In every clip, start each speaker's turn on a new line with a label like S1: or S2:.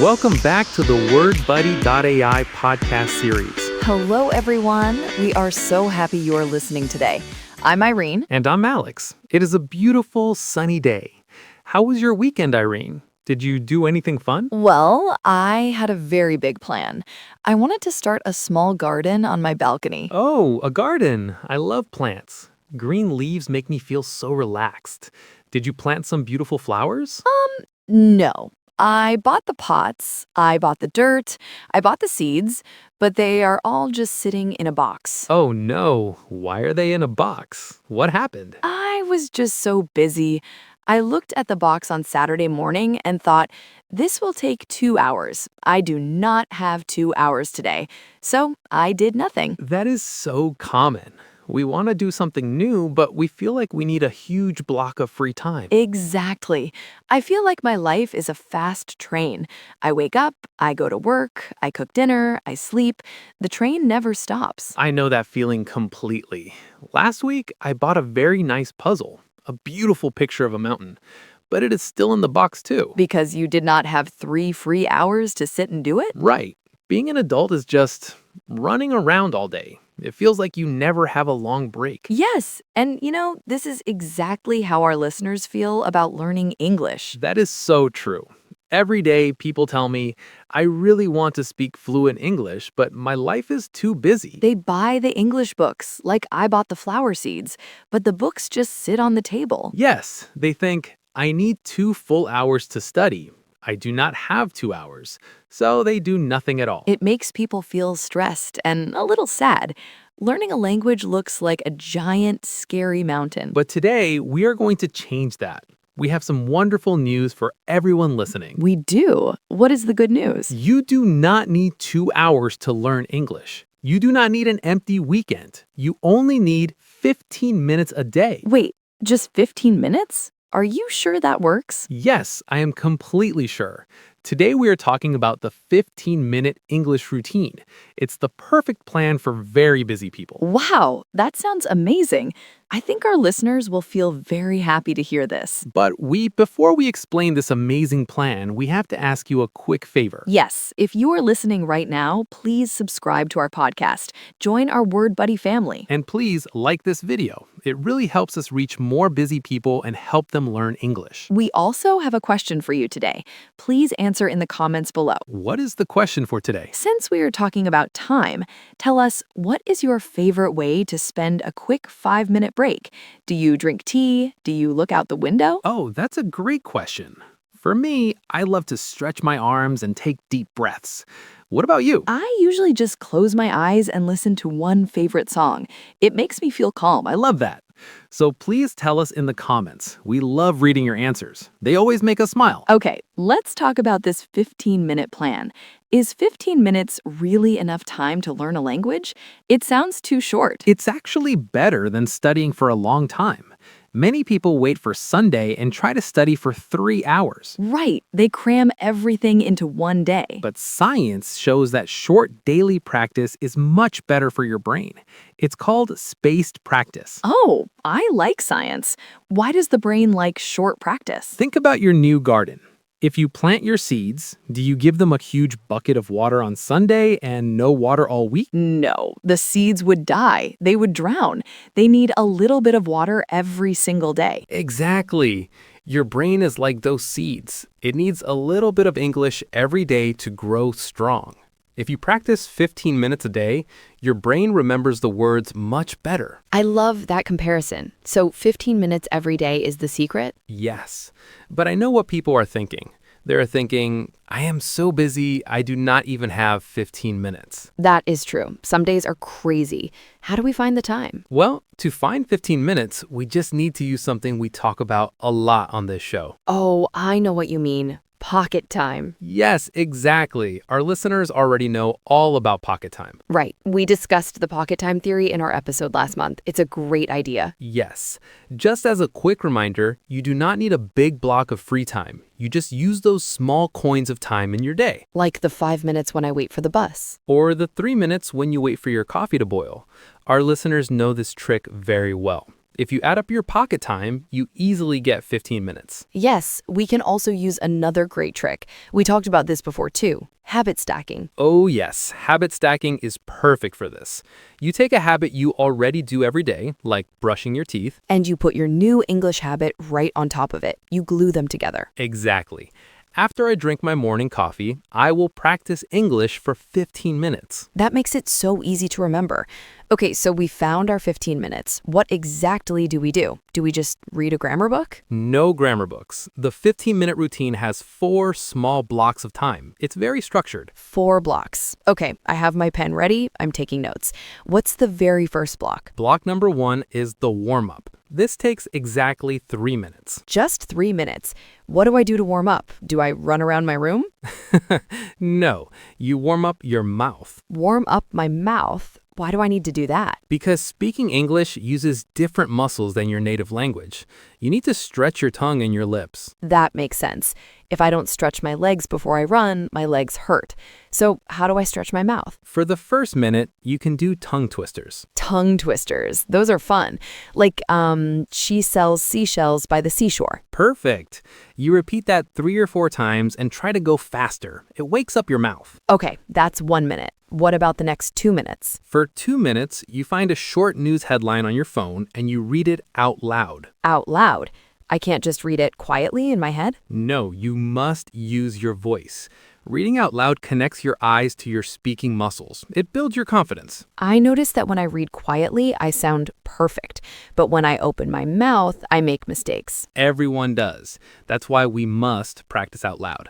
S1: Welcome back to the WordBuddyAI podcast series.
S2: Hello, everyone. We are so happy you're listening today. I'm Irene.
S1: And I'm Alex. It is a beautiful, sunny day. How was your weekend, Irene? Did you do anything fun?
S2: Well, I had a very big plan. I wanted to start a small garden on my balcony.
S1: Oh, a garden. I love plants. Green leaves make me feel so relaxed. Did you plant some beautiful flowers?
S2: No. I bought the pots, I bought the dirt, I bought the seeds, but they are all just sitting in a box.
S1: Oh no. Why are they in a box? What happened?
S2: I was just so busy. I looked at the box on Saturday morning and thought, this will take 2 hours. I do not have 2 hours today. So I did nothing.
S1: That is so common. We want to do something new, but we feel like we need a huge block of free time.
S2: Exactly. I feel like my life is a fast train. I wake up, I go to work, I cook dinner, I sleep. The train never stops.
S1: I know that feeling completely. Last week, I bought a very nice puzzle, a beautiful picture of a mountain, but it is still in the box too.
S2: Because you did not have 3 free hours to sit and do it?
S1: Right. Being an adult is just running around all day. It feels like you never have a long break.
S2: Yes. And this is exactly how our listeners feel about learning English.
S1: That is so true. Every day, people tell me, I really want to speak fluent English, but my life is too busy.
S2: They buy the English books, like I bought the flower seeds, but the books just sit on the table.
S1: Yes, they think, I need 2 full hours to study. I do not have 2 hours, so they do nothing at all.
S2: It makes people feel stressed and a little sad. Learning a language looks like a giant, scary mountain.
S1: But today, we are going to change that. We have some wonderful news for everyone listening.
S2: We do. What is the good news?
S1: You do not need 2 hours to learn English. You do not need an empty weekend. You only need 15 minutes a day.
S2: Wait, just 15 minutes? Are you sure that works?
S1: Yes, I am completely sure. Today we are talking about the 15-minute English routine. It's the perfect plan for very busy people.
S2: Wow, that sounds amazing. I think our listeners will feel very happy to hear this.
S1: But before we explain this amazing plan, we have to ask you a quick favor.
S2: Yes, if you are listening right now, please subscribe to our podcast. Join our Word Buddy family.
S1: And please like this video. It really helps us reach more busy people and help them learn English.
S2: We also have a question for you today. Please answer in the comments below.
S1: What is the question for today?
S2: Since we are talking about time, tell us, what is your favorite way to spend a quick 5-minute break? Do you drink tea? Do you look out the window?
S1: Oh, that's a great question. For me, I love to stretch my arms and take deep breaths. What about you?
S2: I usually just close my eyes and listen to one favorite song. It makes me feel calm.
S1: I love that. So please tell us in the comments. We love reading your answers. They always make us smile.
S2: Okay, let's talk about this 15-minute plan. Is 15 minutes really enough time to learn a language? It sounds too short.
S1: It's actually better than studying for a long time. Many people wait for Sunday and try to study for 3 hours.
S2: Right, they cram everything into one day.
S1: But science shows that short daily practice is much better for your brain. It's called spaced practice.
S2: Oh, I like science. Why does the brain like short practice?
S1: Think about your new garden. If you plant your seeds, do you give them a huge bucket of water on Sunday and no water all week?
S2: No, the seeds would die. They would drown. They need a little bit of water every single day.
S1: Exactly. Your brain is like those seeds. It needs a little bit of English every day to grow strong. If you practice 15 minutes a day, your brain remembers the words much better.
S3: I love that comparison. So 15 minutes every day is the secret?
S1: Yes, but I know what people are thinking. They're thinking, I am so busy, I do not even have 15 minutes.
S3: That is true. Some days are crazy. How do we find the time?
S1: Well, to find 15 minutes, we just need to use something we talk about a lot on this show.
S3: Oh, I know what you mean. Pocket time.
S1: Yes, exactly. Our listeners already know all about pocket time.
S3: Right. We discussed the pocket time theory in our episode last month. It's a great idea.
S1: Yes. Just as a quick reminder, you do not need a big block of free time. You just use those small coins of time in your day.
S3: Like the 5 minutes when I wait for the bus.
S1: Or the 3 minutes when you wait for your coffee to boil. Our listeners know this trick very well. If you add up your pocket time, you easily get 15 minutes.
S2: Yes, we can also use another great trick. We talked about this before too. Habit stacking.
S1: Oh yes, habit stacking is perfect for this. You take a habit you already do every day, like brushing your teeth.
S2: And you put your new English habit right on top of it. You glue them together.
S1: Exactly. After I drink my morning coffee, I will practice English for 15 minutes.
S2: That makes it so easy to remember. Okay, so we found our 15 minutes. What exactly do we do? Do we just read a grammar book?
S1: No grammar books. The 15-minute routine has 4 small blocks of time. It's very structured.
S2: 4 blocks. Okay, I have my pen ready. I'm taking notes. What's the very first block?
S1: Block number 1 is the warm-up. This takes exactly 3 minutes.
S2: Just 3 minutes. What do I do to warm up? Do I run around my room?
S1: No, you warm up your mouth.
S2: Warm up my mouth? Why do I need to do that?
S1: Because speaking English uses different muscles than your native language. You need to stretch your tongue and your lips.
S2: That makes sense. If I don't stretch my legs before I run, my legs hurt. So how do I stretch my mouth?
S1: For the first minute, you can do tongue twisters.
S2: Tongue twisters. Those are fun. Like, she sells seashells by the seashore.
S1: Perfect. You repeat that 3 or 4 times and try to go faster. It wakes up your mouth.
S2: Okay, that's 1 minute. What about the next 2 minutes?
S1: For 2 minutes, you find a short news headline on your phone and you read it out loud.
S2: Out loud. I can't just read it quietly in my head?
S1: No, you must use your voice. Reading out loud connects your eyes to your speaking muscles. It builds your confidence.
S2: I notice that when I read quietly, I sound perfect. But when I open my mouth, I make mistakes.
S1: Everyone does. That's why we must practice out loud.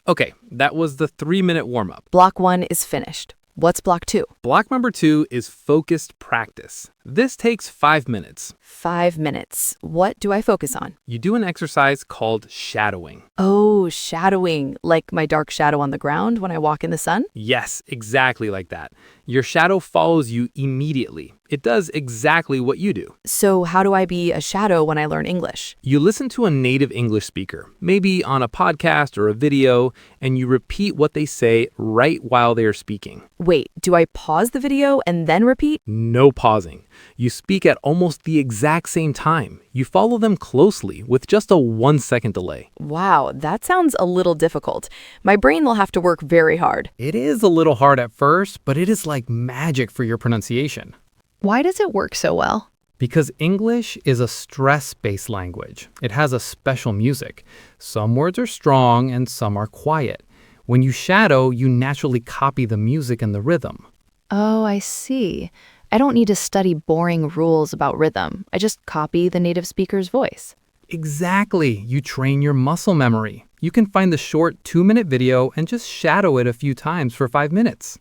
S1: Okay, that was the 3-minute warm-up.
S2: Block 1 is finished. What's block 2?
S1: Block number 2 is focused practice. This takes 5 minutes.
S2: 5 minutes. What do I focus on?
S1: You do an exercise called shadowing.
S2: Oh, shadowing. Like my dark shadow on the ground when I walk in the sun?
S1: Yes, exactly like that. Your shadow follows you immediately. It does exactly what you do.
S2: So how do I be a shadow when I learn English?
S1: You listen to a native English speaker, maybe on a podcast or a video, and you repeat what they say right while they are speaking.
S2: Wait, do I pause the video and then repeat?
S1: No pausing. You speak at almost the exact same time. You follow them closely with just a 1-second delay.
S2: Wow, that sounds a little difficult. My brain will have to work very hard.
S1: It is a little hard at first, but it is like magic for your pronunciation.
S3: Why does it work so well?
S1: Because English is a stress-based language. It has a special music. Some words are strong and some are quiet. When you shadow, you naturally copy the music and the rhythm.
S3: Oh, I see. I don't need to study boring rules about rhythm. I just copy the native speaker's voice.
S1: Exactly. You train your muscle memory. You can find the short 2-minute video and just shadow it a few times for 5 minutes.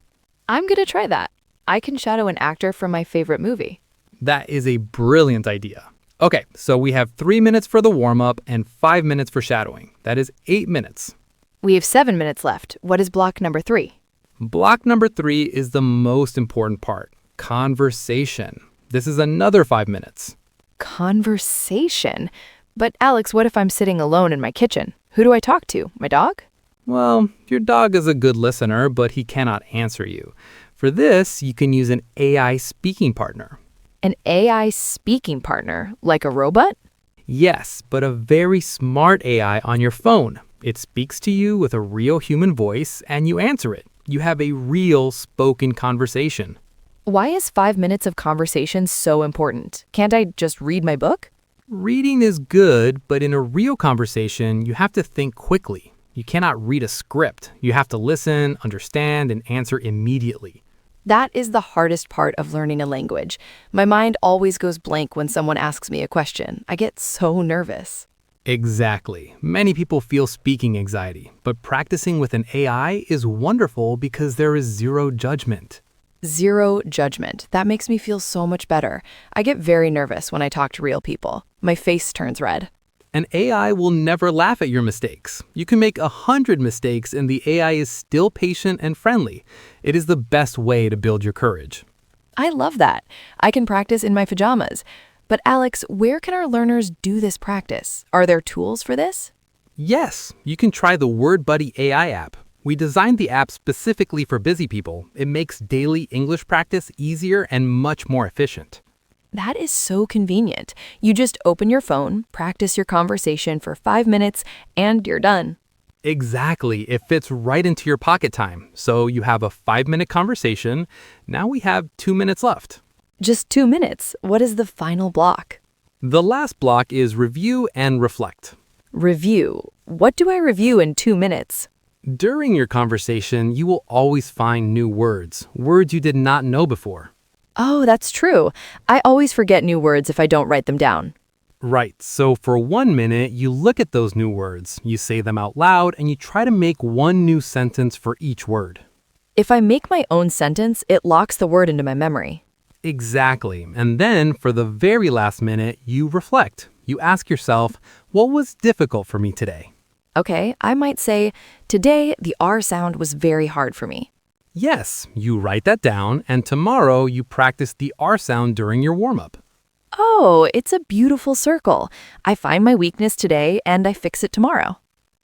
S3: I'm going to try that. I can shadow an actor from my favorite movie.
S1: That is a brilliant idea. Okay, so we have 3 minutes for the warm-up and 5 minutes for shadowing. That is 8 minutes.
S3: We have 7 minutes left. What is block number 3?
S1: Block number 3 is the most important part, conversation. This is another 5 minutes.
S3: Conversation? But Alex, what if I'm sitting alone in my kitchen? Who do I talk to? My dog?
S1: Well, your dog is a good listener, but he cannot answer you. For this, you can use an AI speaking partner.
S3: An AI speaking partner, like a robot?
S1: Yes, but a very smart AI on your phone. It speaks to you with a real human voice and you answer it. You have a real spoken conversation.
S3: Why is 5 minutes of conversation so important? Can't I just read my book?
S1: Reading is good, but in a real conversation, you have to think quickly. You cannot read a script. You have to listen, understand, and answer immediately.
S2: That is the hardest part of learning a language. My mind always goes blank when someone asks me a question. I get so nervous.
S1: Exactly. Many people feel speaking anxiety, but practicing with an AI is wonderful because there is zero judgment.
S2: Zero judgment. That makes me feel so much better. I get very nervous when I talk to real people. My face turns red.
S1: An AI will never laugh at your mistakes. You can make 100 mistakes and the AI is still patient and friendly. It is the best way to build your courage.
S2: I love that. I can practice in my pajamas. But Alex, where can our learners do this practice? Are there tools for this?
S1: Yes, you can try the WordBuddyAI app. We designed the app specifically for busy people. It makes daily English practice easier and much more efficient.
S2: That is so convenient. You just open your phone, practice your conversation for 5 minutes, and you're done.
S1: Exactly. It fits right into your pocket time. So you have a 5-minute conversation. Now we have 2 minutes left.
S2: Just 2 minutes. What is the final block?
S1: The last block is review and reflect.
S2: Review. What do I review in 2 minutes?
S1: During your conversation, you will always find new words you did not know before.
S2: Oh, that's true. I always forget new words if I don't write them down.
S1: Right, so for 1 minute, you look at those new words, you say them out loud, and you try to make one new sentence for each word.
S2: If I make my own sentence, it locks the word into my memory.
S1: Exactly. And then for the very last minute, you reflect. You ask yourself, what was difficult for me today?
S2: Okay, I might say, today the R sound was very hard for me.
S1: Yes, you write that down, and tomorrow you practice the R sound during your warm-up.
S2: Oh, it's a beautiful circle. I find my weakness today and I fix it tomorrow.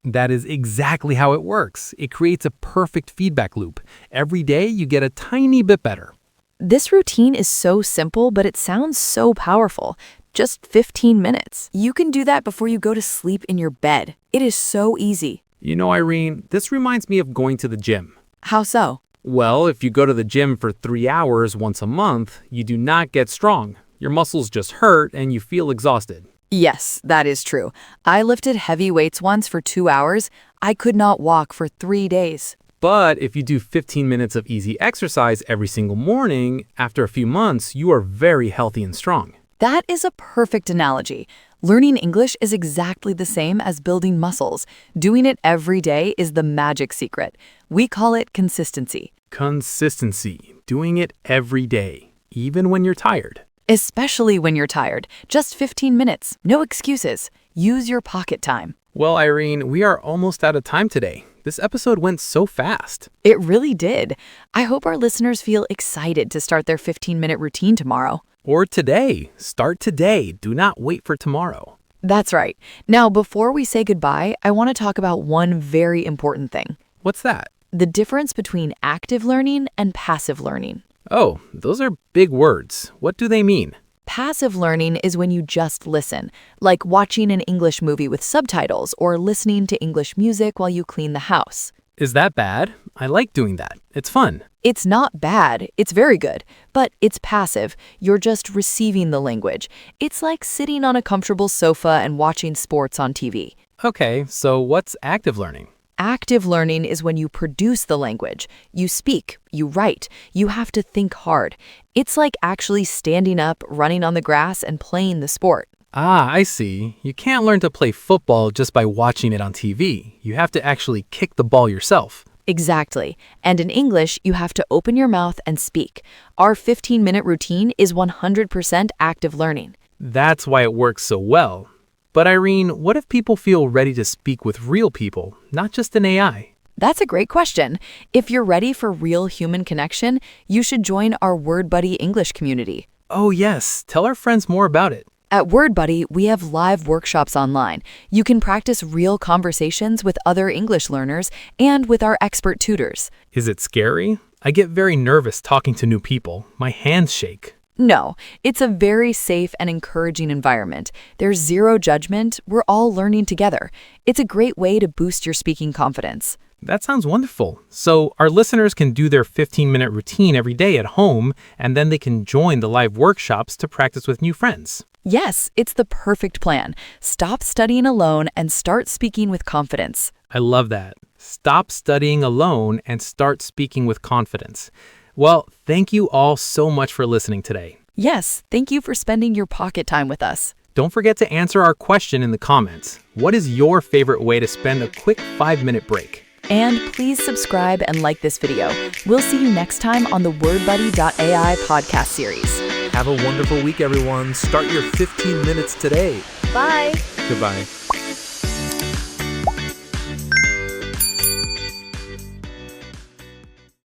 S1: That is exactly how it works. It creates a perfect feedback loop. Every day you get a tiny bit better.
S2: This routine is so simple, but it sounds so powerful. Just 15 minutes. You can do that before you go to sleep in your bed. It is so easy.
S1: You know, Irene, this reminds me of going to the gym.
S2: How so?
S1: Well, if you go to the gym for 3 hours once a month, you do not get strong. Your muscles just hurt and you feel exhausted.
S2: Yes, that is true. I lifted heavy weights once for 2 hours. I could not walk for 3 days.
S1: But if you do 15 minutes of easy exercise every single morning, after a few months, you are very healthy and strong.
S2: That is a perfect analogy. Learning English is exactly the same as building muscles. Doing it every day is the magic secret. We call it consistency.
S1: Consistency. Doing it every day, even when you're tired.
S2: Especially when you're tired. Just 15 minutes. No excuses. Use your pocket time.
S1: Well, Irene, we are almost out of time today. This episode went so fast.
S2: It really did. I hope our listeners feel excited to start their 15-minute routine tomorrow.
S1: Or today. Start today. Do not wait for tomorrow.
S2: That's right. Now, before we say goodbye, I want to talk about one very important thing.
S1: What's that?
S2: The difference between active learning and passive learning.
S1: Oh, those are big words. What do they mean?
S2: Passive learning is when you just listen, like watching an English movie with subtitles or listening to English music while you clean the house.
S1: Is that bad? I like doing that. It's fun.
S2: It's not bad, it's very good, but it's passive. You're just receiving the language. It's like sitting on a comfortable sofa and watching sports on TV.
S1: Okay, so what's active learning?
S2: Active learning is when you produce the language. You speak, you write, you have to think hard. It's like actually standing up, running on the grass, and playing the sport.
S1: Ah, I see. You can't learn to play football just by watching it on TV. You have to actually kick the ball yourself.
S2: Exactly. And in English, you have to open your mouth and speak. Our 15-minute routine is 100% active learning.
S1: That's why it works so well. But Irene, what if people feel ready to speak with real people, not just an AI?
S2: That's a great question. If you're ready for real human connection, you should join our WordBuddy English community.
S1: Oh yes, tell our friends more about it.
S2: At WordBuddy, we have live workshops online. You can practice real conversations with other English learners and with our expert tutors.
S1: Is it scary? I get very nervous talking to new people. My hands shake.
S2: No, it's a very safe and encouraging environment. There's zero judgment. We're all learning together. It's a great way to boost your speaking confidence.
S1: That sounds wonderful. So our listeners can do their 15-minute routine every day at home, and then they can join the live workshops to practice with new friends.
S2: Yes, it's the perfect plan. Stop studying alone and start speaking with confidence.
S1: I love that. Stop studying alone and start speaking with confidence. Well, thank you all so much for listening today.
S2: Yes, thank you for spending your pocket time with us.
S1: Don't forget to answer our question in the comments. What is your favorite way to spend a quick 5-minute break?
S2: And please subscribe and like this video. We'll see you next time on the WordBuddy.ai podcast series.
S4: Have a wonderful week, everyone. Start your 15 minutes today.
S2: Bye.
S1: Goodbye.